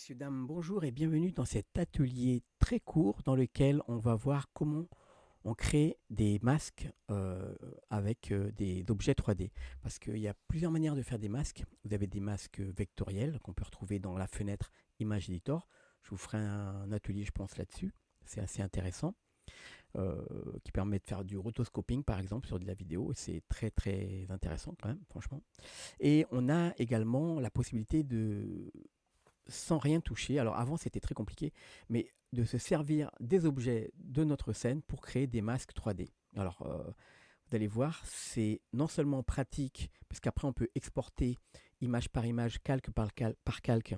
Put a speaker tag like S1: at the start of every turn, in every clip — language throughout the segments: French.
S1: Messieurs, dames, bonjour et bienvenue dans cet atelier très court dans lequel on va voir comment on crée des masques avec des objets 3D. Parce qu'il y a plusieurs manières de faire des masques. Vous avez des masques vectoriels qu'on peut retrouver dans la fenêtre Image Editor. Je vous ferai un atelier, je pense, là-dessus. C'est assez intéressant. Qui permet de faire du rotoscoping par exemple sur de la vidéo. C'est très très intéressant quand même, franchement. Et on a également la possibilité de sans rien toucher. Alors avant c'était très compliqué, mais de se servir des objets de notre scène pour créer des masques 3D. Alors vous allez voir, c'est non seulement pratique, parce qu'après on peut exporter image par image, calque par calque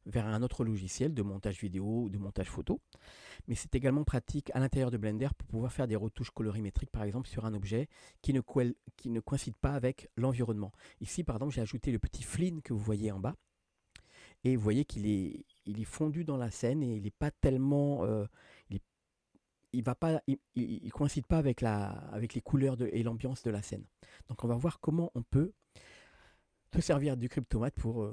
S1: vers un autre logiciel de montage vidéo ou de montage photo, mais c'est également pratique à l'intérieur de Blender pour pouvoir faire des retouches colorimétriques par exemple sur un objet qui ne coïncide pas avec l'environnement. Ici par exemple j'ai ajouté le petit flin que vous voyez en bas, et vous voyez il est fondu dans la scène et il n'est pas tellement, il va pas, il coïncide pas avec avec les couleurs et l'ambiance de la scène. Donc on va voir comment on peut se servir du Cryptomatte pour,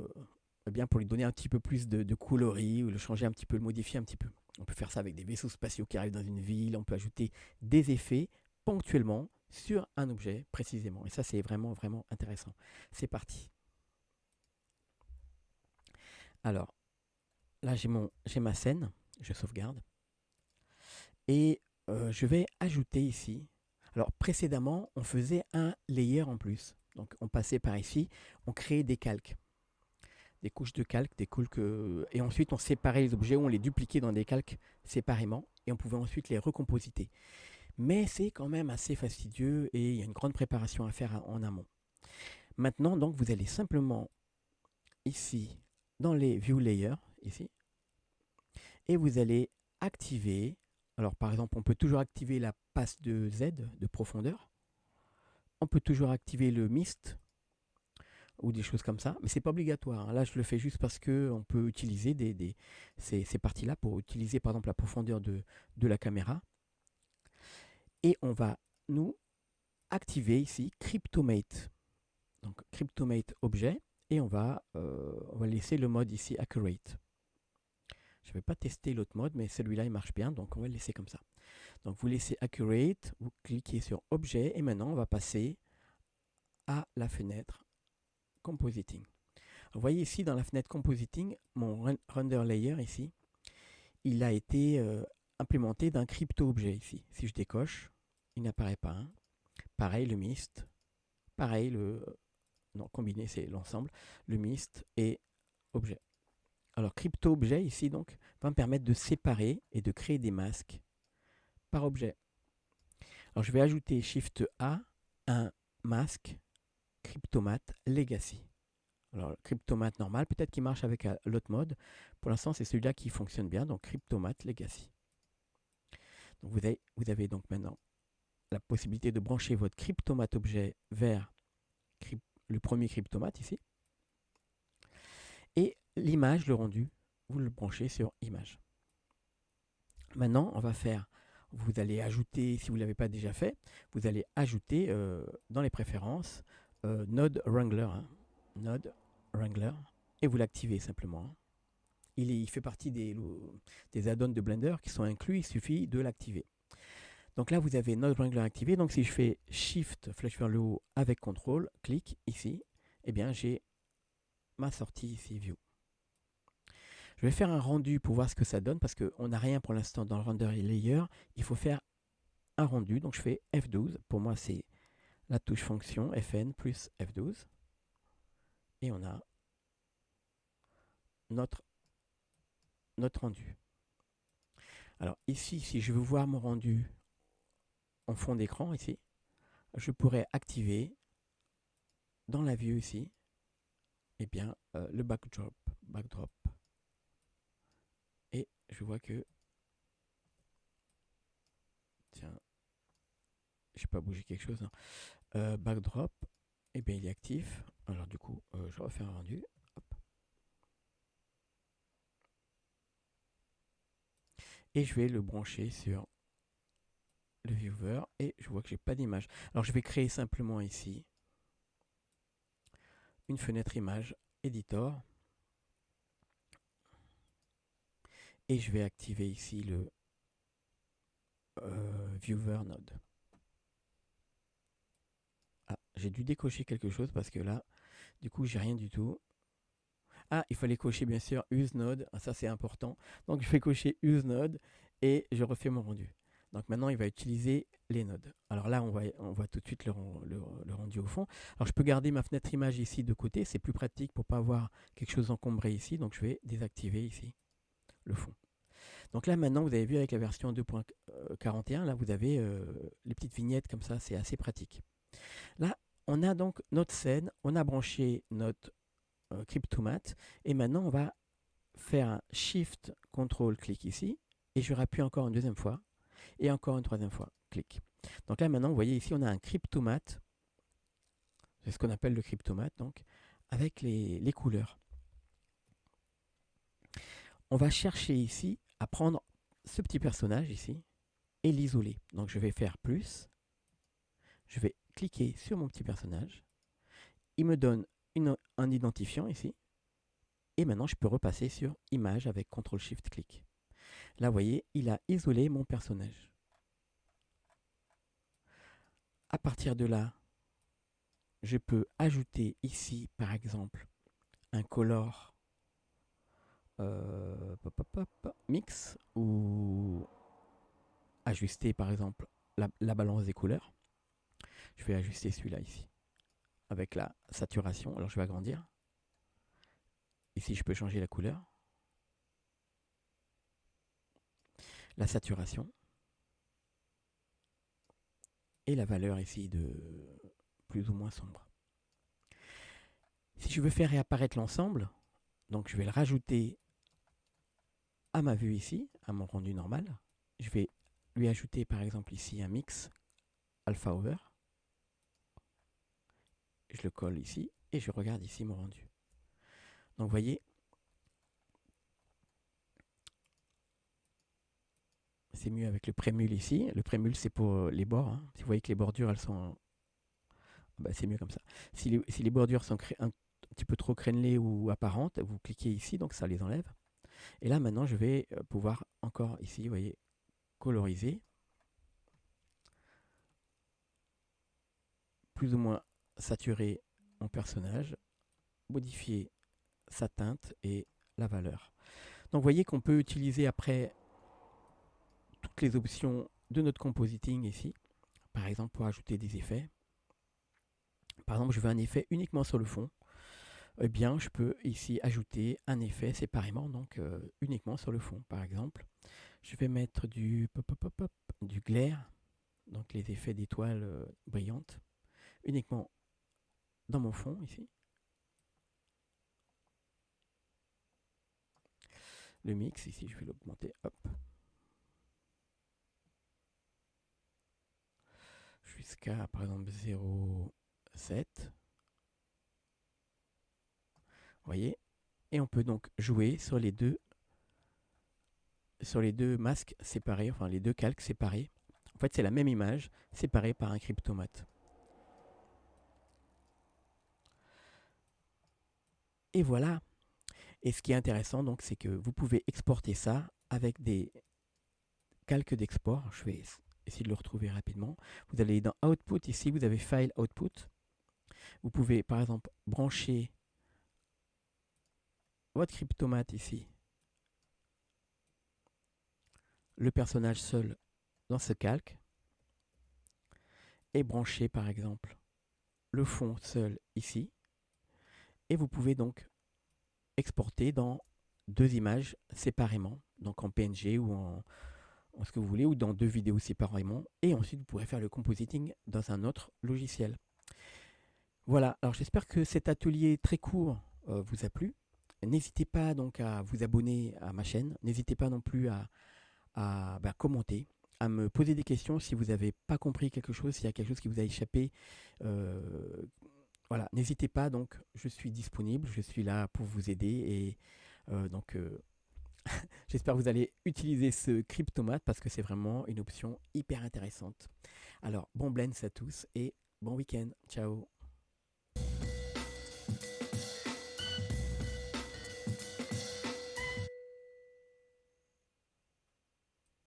S1: eh bien, pour lui donner un petit peu plus de coloris ou le changer un petit peu, le modifier un petit peu. On peut faire ça avec des vaisseaux spatiaux qui arrivent dans une ville. On peut ajouter des effets ponctuellement sur un objet précisément. Et ça c'est vraiment vraiment intéressant. C'est parti. Alors là j'ai ma scène, je sauvegarde. Et je vais ajouter ici. Alors précédemment, on faisait un layer en plus. Donc on passait par ici, on créait des calques, des couches de calques, et ensuite on séparait les objets, on les dupliquait dans des calques séparément, et on pouvait ensuite les recompositer. Mais c'est quand même assez fastidieux et il y a une grande préparation à faire en amont. Maintenant, donc, vous allez simplement ici, dans les View Layers, ici, et vous allez activer. Alors par exemple, on peut toujours activer la passe de Z, de profondeur. On peut toujours activer le mist ou des choses comme ça, mais c'est pas obligatoire. Là, je le fais juste parce que on peut utiliser ces parties-là pour utiliser par exemple la profondeur de la caméra. Et on va nous activer ici Cryptomate. Donc Cryptomate objet, et on va laisser le mode ici Accurate. Je ne vais pas tester l'autre mode, mais celui-là il marche bien, donc on va le laisser comme ça. Donc vous laissez Accurate, vous cliquez sur Objet, et maintenant on va passer à la fenêtre Compositing. Vous voyez ici dans la fenêtre Compositing, mon Render Layer ici, il a été implémenté d'un crypto-objet ici. Si je décoche, il n'apparaît pas. Hein. Pareil le mist, pareil non, combiné c'est l'ensemble, le mist et objet. Alors crypto-objet ici donc va me permettre de séparer et de créer des masques par objet. Alors je vais ajouter Shift A, un masque Cryptomatte Legacy. Alors Cryptomatte normal, peut-être qu'il marche avec l'autre mode. Pour l'instant c'est celui-là qui fonctionne bien, donc Cryptomatte Legacy. Donc vous avez donc maintenant la possibilité de brancher votre Cryptomatte objet vers le premier Cryptomatte ici. Et l'image, le rendu, vous le branchez sur image. Maintenant on va faire, vous allez ajouter, si vous ne l'avez pas déjà fait, vous allez ajouter dans les préférences Node Wrangler. Hein, Node Wrangler, et vous l'activez simplement. Hein. Il fait partie des add-ons de Blender qui sont inclus, il suffit de l'activer. Donc là, vous avez Node Wrangler activé. Donc si je fais Shift, flèche vers le haut avec CTRL, clic ici, eh bien j'ai ma sortie ici, View. Je vais faire un rendu pour voir ce que ça donne parce qu'on n'a rien pour l'instant dans le render layer. Il faut faire un rendu. Donc je fais F12. Pour moi, c'est la touche fonction Fn plus F12. Et on a notre rendu. Alors ici, si je veux voir mon rendu en fond d'écran, ici, je pourrais activer dans la vue ici, eh bien, le backdrop. Et je vois que, tiens, je n'ai pas bougé quelque chose. Hein. Backdrop, eh bien, il est actif. Alors du coup, je refais un rendu. Hop. Et je vais le brancher sur le viewer et je vois que j'ai pas d'image. Alors je vais créer simplement ici une fenêtre image editor. et je vais activer ici le Viewer Node. Ah, j'ai dû décocher quelque chose parce que là, du coup, j'ai rien du tout. Ah, il fallait cocher bien sûr Use Node, ah, ça c'est important. Donc je vais cocher Use Node et je refais mon rendu. Donc maintenant, il va utiliser les nodes. Alors là, on voit tout de suite le rendu au fond. Alors je peux garder ma fenêtre image ici de côté, c'est plus pratique pour ne pas avoir quelque chose encombré ici. Donc je vais désactiver ici le fond. Donc là maintenant, vous avez vu avec la version 2.41, là vous avez les petites vignettes comme ça, c'est assez pratique. Là, on a donc notre scène, on a branché notre Cryptomat, et maintenant on va faire un Shift, Ctrl, clic ici, et je rappuie encore une deuxième fois, et encore une troisième fois, clic. Donc là maintenant, vous voyez ici, on a un Cryptomat, c'est ce qu'on appelle le Cryptomat, donc, avec les couleurs. On va chercher ici à prendre ce petit personnage ici, et l'isoler. Donc je vais faire plus, je vais cliquer sur mon petit personnage, il me donne un identifiant ici, et maintenant je peux repasser sur image avec CTRL-SHIFT-clic. Là, vous voyez, il a isolé mon personnage. À partir de là, je peux ajouter ici, par exemple, un color mix ou ajuster, par exemple, la balance des couleurs. Je vais ajuster celui-là ici avec la saturation. Alors, je vais agrandir. Ici, je peux changer la couleur, la saturation et la valeur ici de plus ou moins sombre. Si je veux faire réapparaître l'ensemble, donc je vais le rajouter à ma vue ici, à mon rendu normal. Je vais lui ajouter par exemple ici un mix alpha over. Je le colle ici et je regarde ici mon rendu. Donc vous voyez, c'est mieux avec le prémule ici. Le prémule c'est pour les bords. Hein. Si vous voyez que les bordures elles sont... Bah, c'est mieux comme ça. Si les bordures sont un petit peu trop crénelées ou apparentes, vous cliquez ici, donc ça les enlève. Et là maintenant je vais pouvoir encore ici, vous voyez, coloriser. Plus ou moins saturer mon personnage, modifier sa teinte et la valeur. Donc vous voyez qu'on peut utiliser après toutes les options de notre compositing ici, par exemple pour ajouter des effets. Par exemple, je veux un effet uniquement sur le fond. Eh bien, je peux ici ajouter un effet séparément, donc uniquement sur le fond. Par exemple, je vais mettre du glare, donc les effets d'étoiles brillantes, uniquement dans mon fond ici. Le mix, ici, je vais l'augmenter, hop. Jusqu'à, par exemple, 0,7. Vous voyez? Et on peut donc jouer sur les deux masques séparés, enfin les deux calques séparés. En fait, c'est la même image, séparée par un Cryptomat. Et voilà. Et ce qui est intéressant, donc, c'est que vous pouvez exporter ça avec des calques d'export. Je vais essayer de le retrouver rapidement. Vous allez dans Output, ici, vous avez File Output. Vous pouvez, par exemple, brancher votre Cryptomat ici, le personnage seul dans ce calque, et brancher, par exemple, le fond seul ici. Et vous pouvez donc exporter dans deux images séparément, donc en PNG ou en ce que vous voulez, ou dans deux vidéos séparément, et ensuite vous pourrez faire le compositing dans un autre logiciel. Voilà, alors j'espère que cet atelier très court vous a plu. N'hésitez pas donc à vous abonner à ma chaîne, n'hésitez pas non plus à commenter, à me poser des questions si vous n'avez pas compris quelque chose, s'il y a quelque chose qui vous a échappé. Voilà, n'hésitez pas, donc je suis disponible, je suis là pour vous aider et j'espère que vous allez utiliser ce Cryptomat parce que c'est vraiment une option hyper intéressante. Alors, bon blends à tous et bon week-end. Ciao.